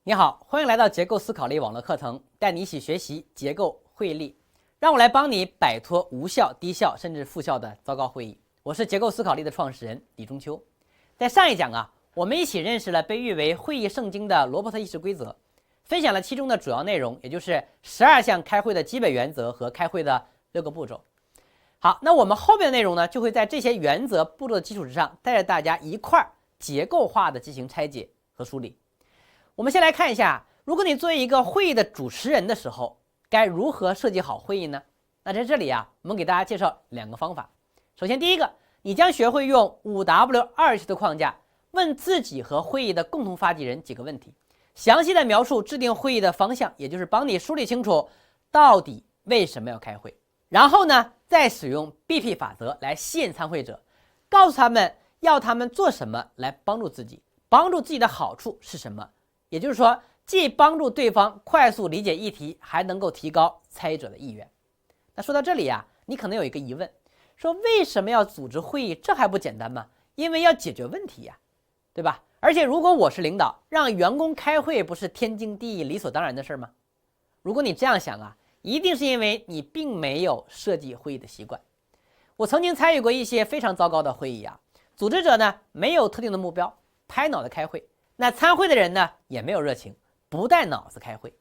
你好，欢迎来到结构思考力网络课程，带你一起学习结构会议力，让我来帮你摆脱无效、低效甚至负效的糟糕会议。我是结构思考力的创始人李中秋。在上一讲我们一起认识了被誉为会议圣经的罗伯特议事规则，分享了其中的主要内容，也就是12项开会的基本原则和开会的6个步骤。好，那我们后面的内容呢，就会在这些原则步骤的基础之上，带着大家一块结构化的进行拆解和梳理。我们先来看一下，如果你作为一个会议的主持人的时候，该如何设计好会议呢？那在这里我们给大家介绍2个方法。首先，第一个，你将学会用5W2式的框架问自己和会议的共同发起人几个问题，详细的描述制定会议的方向，也就是帮你梳理清楚到底为什么要开会。然后呢，再使用 BP 法则来吸引参会者，告诉他们要他们做什么来帮助自己，帮助自己的好处是什么。也就是说，既帮助对方快速理解议题，还能够提高参与者的意愿。那说到这里你可能有一个疑问，说为什么要组织会议？这还不简单吗？因为要解决问题对吧？而且如果我是领导，让员工开会不是天经地义、理所当然的事吗？如果你这样想一定是因为你并没有设计会议的习惯。我曾经参与过一些非常糟糕的会议组织者呢没有特定的目标，拍脑袋开会。那参会的人呢也没有热情，不带脑子开会。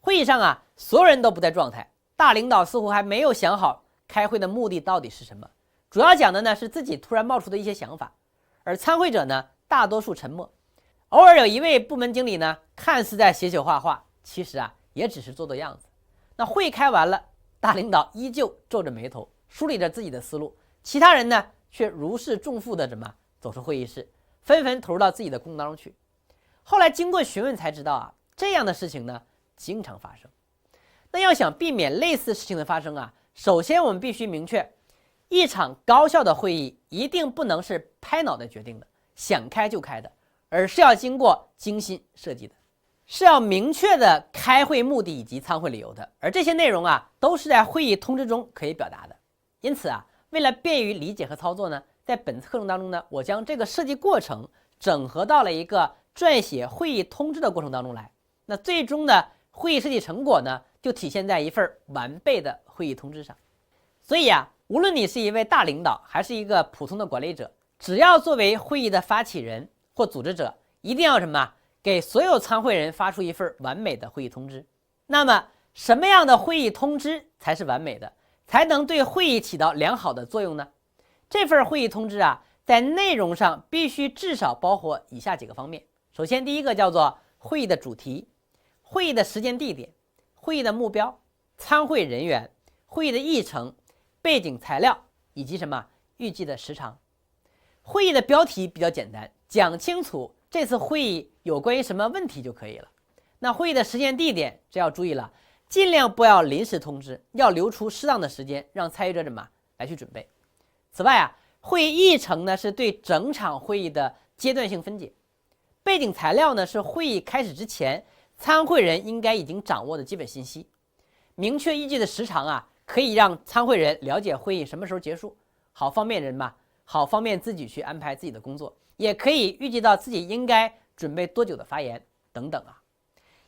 会议上所有人都不在状态，大领导似乎还没有想好开会的目的到底是什么，主要讲的呢是自己突然冒出的一些想法，而参会者呢大多数沉默，偶尔有一位部门经理呢看似在写写画画，其实也只是做做样子。那会开完了，大领导依旧皱着眉头，梳理着自己的思路，其他人呢却如释重负的走出会议室，纷纷投入到自己的工作当中去。后来经过询问才知道这样的事情呢经常发生。那要想避免类似事情的发生首先我们必须明确，一场高效的会议一定不能是拍脑袋决定的，想开就开的，而是要经过精心设计的，是要明确的开会目的以及参会理由的，而这些内容都是在会议通知中可以表达的。因此为了便于理解和操作呢，在本次课程当中呢，我将这个设计过程整合到了一个撰写会议通知的过程当中来。那最终的会议设计成果呢，就体现在一份完备的会议通知上。所以无论你是一位大领导还是一个普通的管理者，只要作为会议的发起人或组织者，一定要给所有参会人发出一份完美的会议通知。那么什么样的会议通知才是完美的，才能对会议起到良好的作用呢？这份会议通知在内容上必须至少包括以下几个方面。首先，第一个叫做会议的主题、会议的时间地点、会议的目标、参会人员、会议的议程、背景材料以及预计的时长。会议的标题比较简单，讲清楚这次会议有关于什么问题就可以了。那会议的时间地点这要注意了，尽量不要临时通知，要留出适当的时间让参与者来去准备。此外会议议程呢是对整场会议的阶段性分解。背景材料呢是会议开始之前参会人应该已经掌握的基本信息。明确预计的时长可以让参会人了解会议什么时候结束，好方便自己去安排自己的工作，也可以预计到自己应该准备多久的发言等等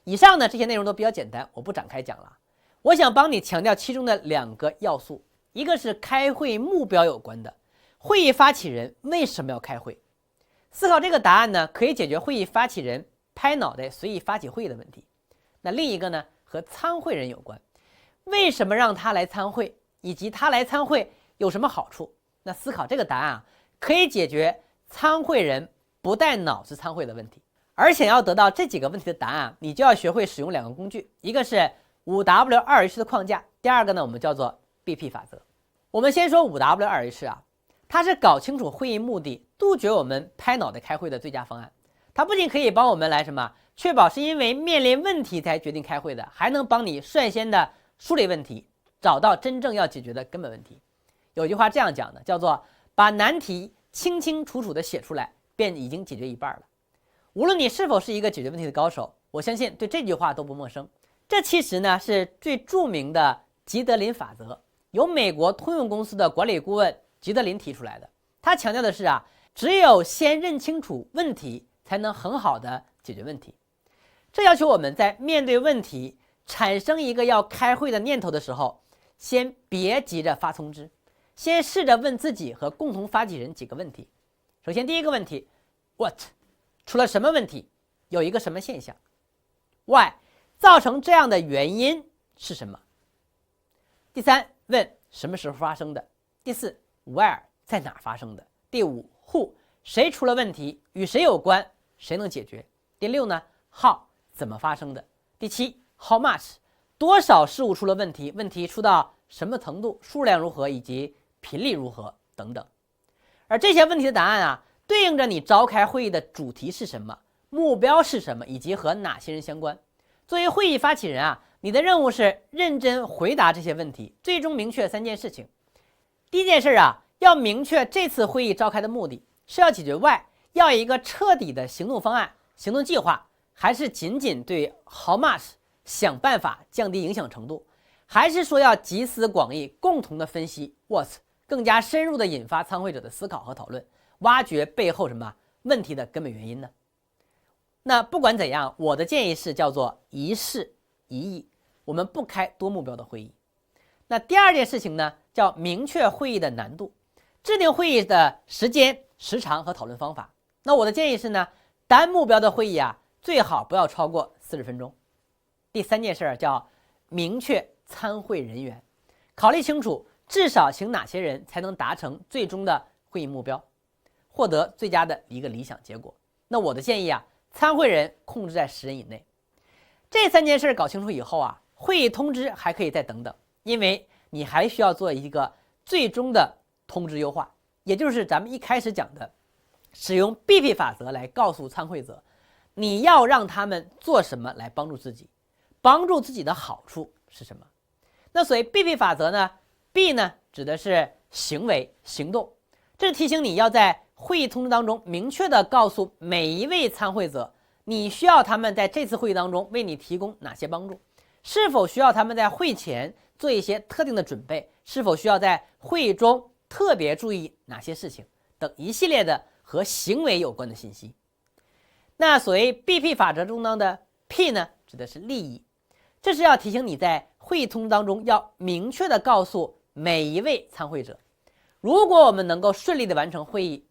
以上呢这些内容都比较简单，我不展开讲了。我想帮你强调其中的2个要素，一个是开会目标有关的，会议发起人为什么要开会？思考这个答案呢，可以解决会议发起人拍脑袋随意发起会议的问题。那另一个呢，和参会人有关，为什么让他来参会，以及他来参会有什么好处？那思考这个答案可以解决参会人不带脑子参会的问题。而想要得到这几个问题的答案你就要学会使用2个工具，一个是5W2H 的框架，第二个呢我们叫做 BP 法则。我们先说5W2H它是搞清楚会议目的，杜绝我们拍脑袋开会的最佳方案。它不仅可以帮我们来确保是因为面临问题才决定开会的，还能帮你率先的梳理问题，找到真正要解决的根本问题。有句话这样讲的，叫做把难题清清楚楚的写出来，便已经解决一半了。无论你是否是一个解决问题的高手，我相信对这句话都不陌生。这其实呢是最著名的吉德林法则，由美国通用公司的管理顾问吉德林提出来的。他强调的是只有先认清楚问题，才能很好的解决问题。这要求我们在面对问题、产生一个要开会的念头的时候，先别急着发通知，先试着问自己和共同发起人几个问题。首先，第一个问题 ，What 出了什么问题？有一个什么现象 ？Why 造成这样的原因是什么？第三，问什么时候发生的？第四 ，Where 在哪发生的？第五 ，Who 谁出了问题，与谁有关，谁能解决？第六呢 ，How 怎么发生的？第七 ，How much 多少事物出了问题，问题出到什么程度，数量如何，以及频率如何等等。而这些问题的答案啊，对应着你召开会议的主题是什么，目标是什么，以及和哪些人相关。作为会议发起人啊，你的任务是认真回答这些问题，最终明确3件事情。第一件事啊，要明确这次会议召开的目的是要解决 Why， 要有一个彻底的行动方案、行动计划，还是仅仅对 How much 想办法降低影响程度，还是说要集思广益，共同的分析 What， 更加深入的引发参会者的思考和讨论，挖掘背后什么问题的根本原因呢？那不管怎样，我的建议是叫做一事一议，我们不开多目标的会议。那第二件事情呢，叫明确会议的难度，制定会议的时间、时长和讨论方法。那我的建议是呢，单目标的会议啊，最好不要超过40分钟。第三件事叫明确参会人员，考虑清楚至少请哪些人才能达成最终的会议目标，获得最佳的一个理想结果。那我的建议啊，参会人控制在10人以内。这3件事搞清楚以后啊，会议通知还可以再等等，因为你还需要做一个最终的通知优化，也就是咱们一开始讲的，使用 BP 法则来告诉参会者，你要让他们做什么来帮助自己，帮助自己的好处是什么。那所谓 BP 法则呢 ，B 呢指的是行为行动，这是提醒你要在会议通知当中明确的告诉每一位参会者，你需要他们在这次会议当中为你提供哪些帮助，是否需要他们在会前做一些特定的准备，是否需要在会议中特别注意哪些事情等一系列的和行为有关的信息。那所谓 BP 法则中的 P 呢，指的是利益，这是要提醒你在会议通知当中要明确的告诉每一位参会者，如果我们能够顺利的完成会议，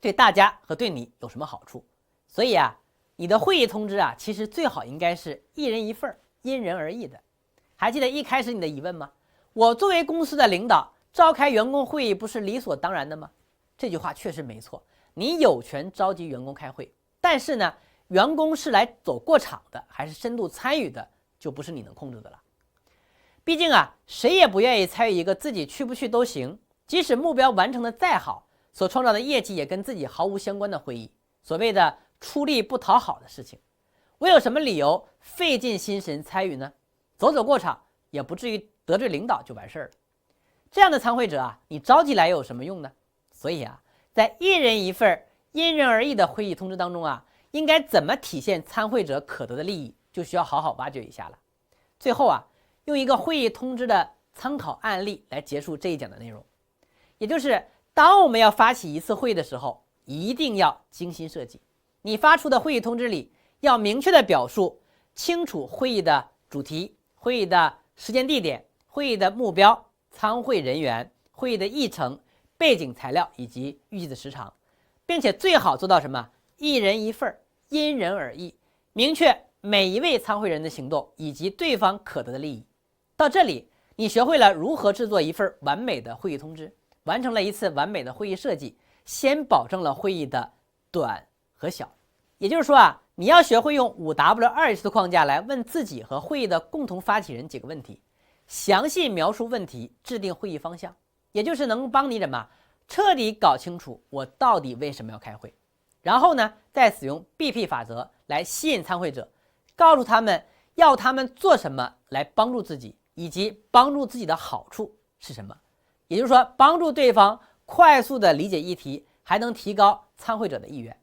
对大家和对你有什么好处。所以啊，你的会议通知啊，其实最好应该是一人一份，因人而异的。还记得一开始你的疑问吗？我作为公司的领导，召开员工会议不是理所当然的吗？这句话确实没错，你有权召集员工开会，但是呢，员工是来走过场的，还是深度参与的，就不是你能控制的了。毕竟啊，谁也不愿意参与一个自己去不去都行，即使目标完成的再好，所创造的业绩也跟自己毫无相关的会议，所谓的出力不讨好的事情。我有什么理由费尽心神参与呢？走走过场也不至于得罪领导就完事儿了。这样的参会者啊，你召集来又有什么用呢？所以啊，在一人一份因人而异的会议通知当中啊，应该怎么体现参会者可得的利益，就需要好好挖掘一下了。最后啊，用一个会议通知的参考案例来结束这一讲的内容，也就是当我们要发起一次会议的时候，一定要精心设计。你发出的会议通知里要明确的表述清楚会议的主题、会议的时间地点、会议的目标、参会人员、会议的议程、背景材料以及预计的时长，并且最好做到什么？一人一份，因人而异，明确每一位参会人的行动以及对方可得的利益。到这里，你学会了如何制作一份完美的会议通知，完成了一次完美的会议设计，先保证了会议的短和小。也就是说啊，你要学会用5W2H 的框架来问自己和会议的共同发起人几个问题，详细描述问题，制定会议方向，也就是能帮你什么彻底搞清楚我到底为什么要开会。然后呢，再使用 BP 法则来吸引参会者，告诉他们要他们做什么来帮助自己，以及帮助自己的好处是什么。也就是说，帮助对方快速的理解议题，还能提高参会者的意愿。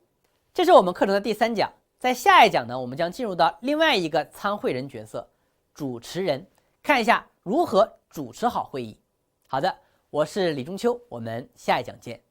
这是我们课程的第3讲，在下一讲呢，我们将进入到另外一个参会人角色——主持人，看一下如何主持好会议。好的，我是李中秋，我们下一讲见。